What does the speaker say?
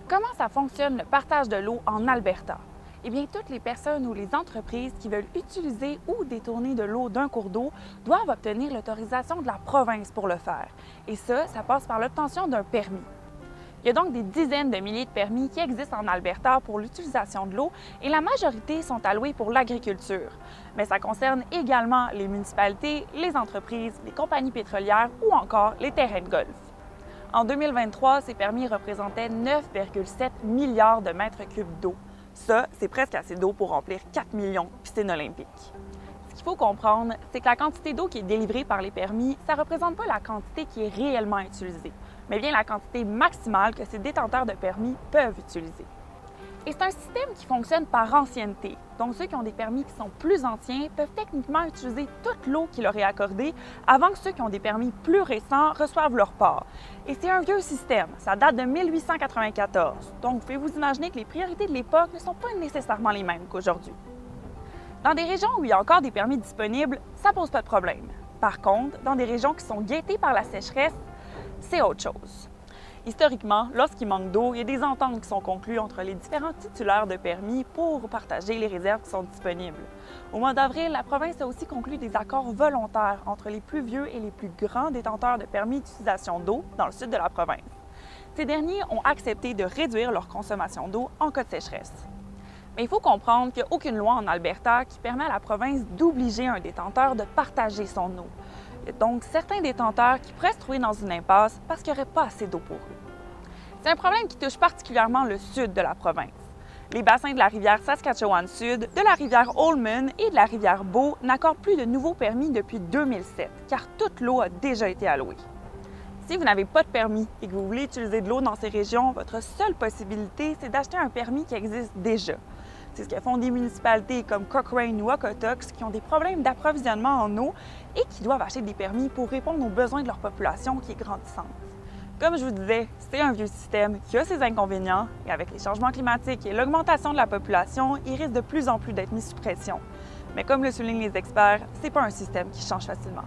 Comment ça fonctionne le partage de l'eau en Alberta? Eh bien, toutes les personnes ou les entreprises qui veulent utiliser ou détourner de l'eau d'un cours d'eau doivent obtenir l'autorisation de la province pour le faire. Et ça passe par l'obtention d'un permis. Il y a donc des dizaines de milliers de permis qui existent en Alberta pour l'utilisation de l'eau et la majorité sont alloués pour l'agriculture. Mais ça concerne également les municipalités, les entreprises, les compagnies pétrolières ou encore les terrains de golf. En 2023, ces permis représentaient 9,7 milliards de mètres cubes d'eau. Ça, c'est presque assez d'eau pour remplir 4 millions de piscines olympiques. Ce qu'il faut comprendre, c'est que la quantité d'eau qui est délivrée par les permis, ça ne représente pas la quantité qui est réellement utilisée, mais bien la quantité maximale que ces détenteurs de permis peuvent utiliser. Et c'est un système qui fonctionne par ancienneté. Donc, ceux qui ont des permis qui sont plus anciens peuvent techniquement utiliser toute l'eau qui leur est accordée avant que ceux qui ont des permis plus récents reçoivent leur part. Et c'est un vieux système. Ça date de 1894. Donc, vous pouvez vous imaginer que les priorités de l'époque ne sont pas nécessairement les mêmes qu'aujourd'hui. Dans des régions où il y a encore des permis disponibles, ça pose pas de problème. Par contre, dans des régions qui sont guettées par la sécheresse, c'est autre chose. Historiquement, lorsqu'il manque d'eau, il y a des ententes qui sont conclues entre les différents titulaires de permis pour partager les réserves qui sont disponibles. Au mois d'avril, la province a aussi conclu des accords volontaires entre les plus vieux et les plus grands détenteurs de permis d'utilisation d'eau dans le sud de la province. Ces derniers ont accepté de réduire leur consommation d'eau en cas de sécheresse. Mais il faut comprendre qu'il n'y a aucune loi en Alberta qui permet à la province d'obliger un détenteur de partager son eau. Il y a donc certains détenteurs qui pourraient se trouver dans une impasse parce qu'il n'y aurait pas assez d'eau pour eux. C'est un problème qui touche particulièrement le sud de la province. Les bassins de la rivière Saskatchewan-Sud, de la rivière Holman et de la rivière Bow n'accordent plus de nouveaux permis depuis 2007, car toute l'eau a déjà été allouée. Si vous n'avez pas de permis et que vous voulez utiliser de l'eau dans ces régions, votre seule possibilité, c'est d'acheter un permis qui existe déjà. C'est ce que font des municipalités comme Cochrane ou Okotoks qui ont des problèmes d'approvisionnement en eau et qui doivent acheter des permis pour répondre aux besoins de leur population qui est grandissante. Comme je vous disais, c'est un vieux système qui a ses inconvénients et avec les changements climatiques et l'augmentation de la population, il risque de plus en plus d'être mis sous pression. Mais comme le soulignent les experts, c'est pas un système qui change facilement.